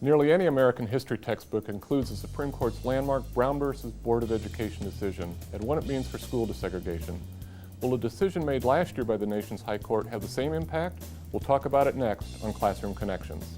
Nearly any American history textbook includes the Supreme Court's landmark Brown versus Board of Education decision and what it means for school desegregation. Will a decision made last year by the nation's High Court have the same impact? We'll talk about it next on Classroom Connections.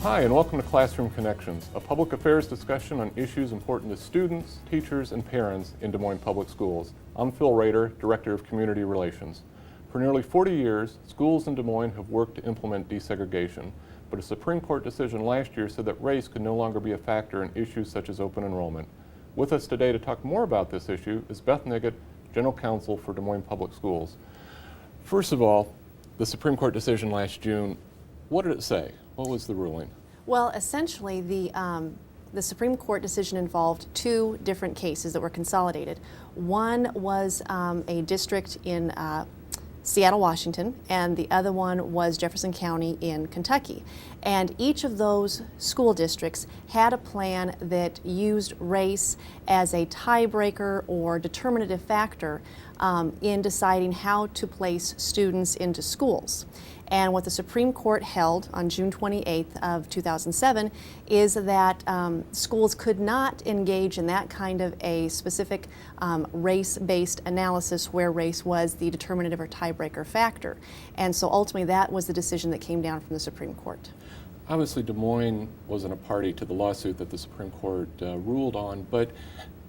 Hi, and welcome to Classroom Connections, a public affairs discussion on issues important to students, teachers, and parents in Des Moines Public Schools. I'm Phil Roeder, Director of Community Relations. For nearly 40 years, schools in Des Moines have worked to implement desegregation, but a Supreme Court decision last year said that race could no longer be a factor in issues such as open enrollment. With us today to talk more about this issue is Beth Nigut, General Counsel for Des Moines Public Schools. First of all, the Supreme Court decision last June, what did it say? What was the ruling? Well, essentially, the Supreme Court decision involved two different cases that were consolidated. One was a district in Seattle, Washington, and the other one was Jefferson County in Kentucky. And each of those school districts had a plan that used race as a tiebreaker or determinative factor in deciding how to place students into schools. And what the Supreme Court held on June 28th of 2007 is that schools could not engage in that kind of a specific race-based analysis where race was the determinative or tiebreaker factor. And so ultimately that was the decision that came down from the Supreme Court. Obviously, Des Moines wasn't a party to the lawsuit that the Supreme Court ruled on, but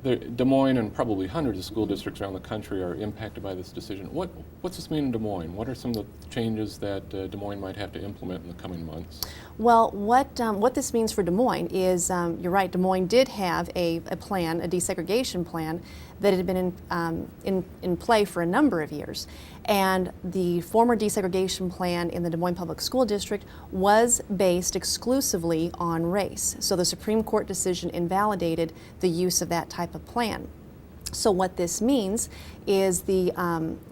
Des Moines and probably hundreds of school districts around the country are impacted by this decision. What's this mean in Des Moines? What are some of the changes that Des Moines might have to implement in the coming months? Well, what this means for Des Moines is, you're right, Des Moines did have a plan, a desegregation plan, that had been in play for a number of years. And the former desegregation plan in the Des Moines Public School District was based exclusively on race. So the Supreme Court decision invalidated the use of that type of plan. So what this means is the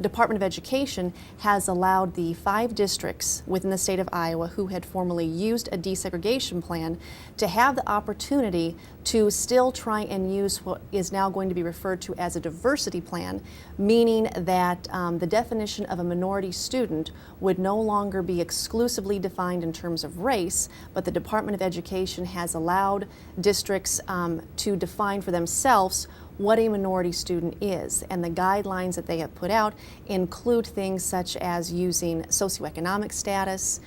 Department of Education has allowed the 5 districts within the state of Iowa who had formerly used a desegregation plan to have the opportunity to still try and use what is now going to be referred to as a diversity plan, meaning that the definition of a minority student would no longer be exclusively defined in terms of race, but the Department of Education has allowed districts to define for themselves what a minority student is, and the guidelines that they have put out include things such as using socioeconomic status,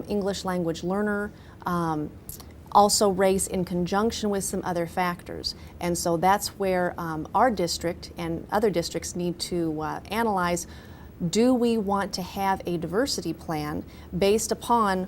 English language learner, also race in conjunction with some other factors. And so that's where our district and other districts need to analyze, do we want to have a diversity plan based upon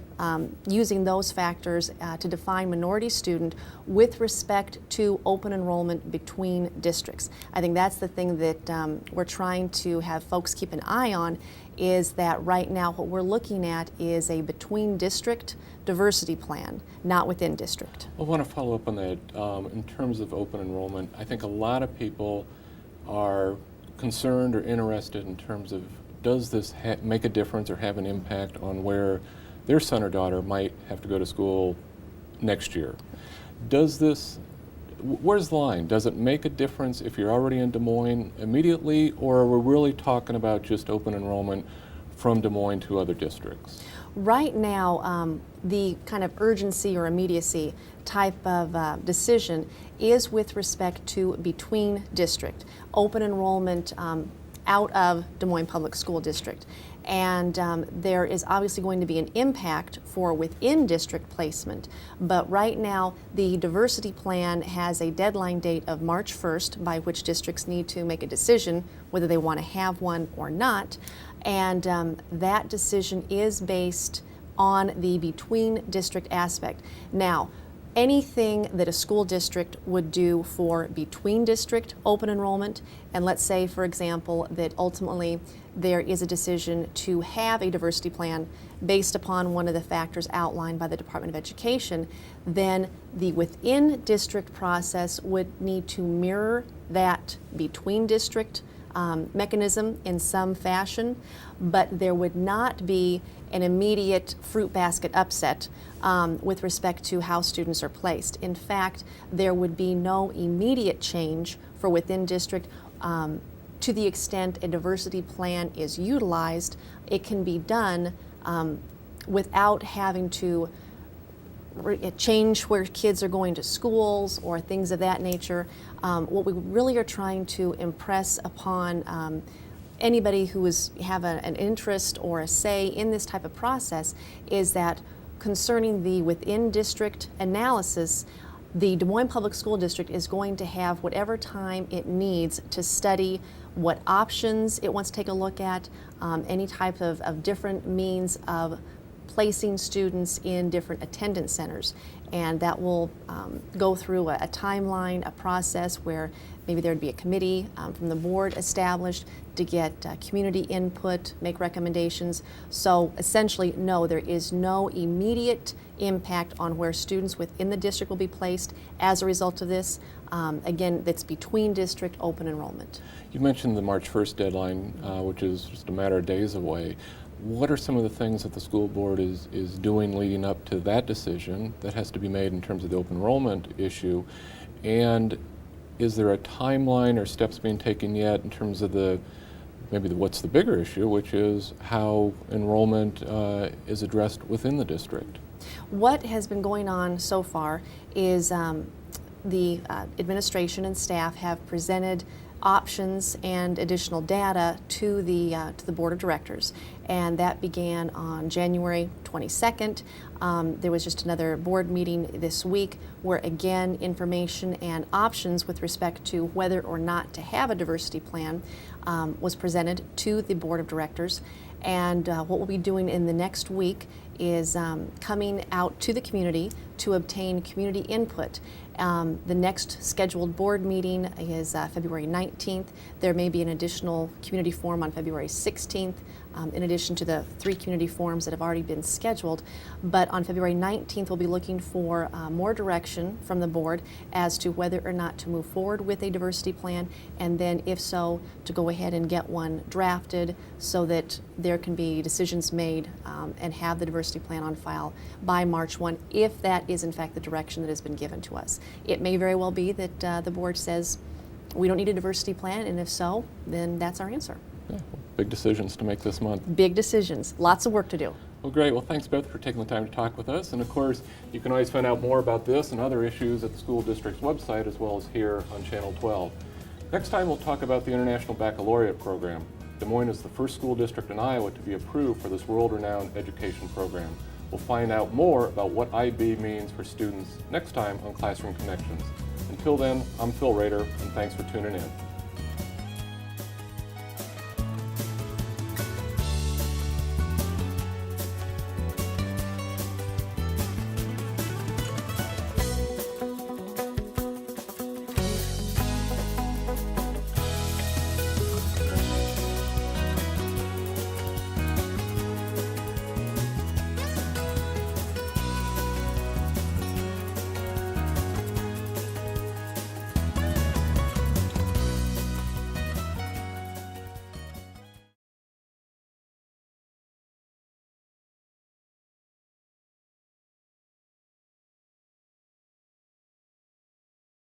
using those factors to define minority student with respect to open enrollment between districts? I think that's the thing that we're trying to have folks keep an eye on, is that right now what we're looking at is a between district diversity plan, not within district. I want to follow up on that. In terms of open enrollment, I think a lot of people are concerned or interested in terms of, does this make a difference or have an impact on where their son or daughter might have to go to school next year? Does this, where's the line? Does it make a difference if you're already in Des Moines immediately, or are we really talking about just open enrollment from Des Moines to other districts? Right now, the kind of urgency or immediacy type of decision is with respect to between district, open enrollment out of Des Moines Public School District. And there is obviously going to be an impact for within district placement, but right now the diversity plan has a deadline date of March 1st by which districts need to make a decision whether they want to have one or not, and that decision is based on the between district aspect. Now, anything that a school district would do for between district open enrollment, and let's say, for example, that ultimately there is a decision to have a diversity plan based upon one of the factors outlined by the Department of Education, then the within district process would need to mirror that between district mechanism in some fashion, but there would not be an immediate fruit basket upset with respect to how students are placed. In fact, there would be no immediate change for within district. To the extent a diversity plan is utilized, it can be done without having to change where kids are going to schools or things of that nature. What we really are trying to impress upon anybody who have an interest or a say in this type of process is that concerning the within district analysis, the Des Moines Public School District is going to have whatever time it needs to study what options it wants to take a look at, any type of different means of placing students in different attendance centers. And that will go through a timeline, a process where maybe there'd be a committee from the board established to get community input, make recommendations. So essentially, no, there is no immediate impact on where students within the district will be placed as a result of this. Again, that's between district open enrollment. You mentioned the March 1st deadline, which is just a matter of days away. What are some of the things that the school board is doing leading up to that decision that has to be made in terms of the open enrollment issue? And is there a timeline or steps being taken yet in terms of what's the bigger issue, which is how enrollment is addressed within the district? What has been going on so far is the administration and staff have presented options and additional data to the board of directors, and that began on January 22nd. There was just another board meeting this week where again information and options with respect to whether or not to have a diversity plan was presented to the board of directors. And what we'll be doing in the next week is coming out to the community to obtain community input. The next scheduled board meeting is February 19th. There may be an additional community forum on February 16th, in addition to the 3 community forums that have already been scheduled. But on February 19th, we'll be looking for more direction from the board as to whether or not to move forward with a diversity plan, and then if so, to go ahead and get one drafted so that there can be decisions made and have the diversity plan on file by March 1, if that is in fact the direction that has been given to us. It may very well be that the board says we don't need a diversity plan, and if so, then that's our answer. Yeah, well, big decisions to make this month. Big decisions, lots of work to do. Well, great. Well, thanks, Beth, for taking the time to talk with us. And of course, you can always find out more about this and other issues at the school district's website, as well as here on Channel 12. Next time, we'll talk about the International Baccalaureate program. Des Moines is the first school district in Iowa to be approved for this world-renowned education program. We'll find out more about what IB means for students next time on Classroom Connections. Until then, I'm Phil Roeder, and thanks for tuning in.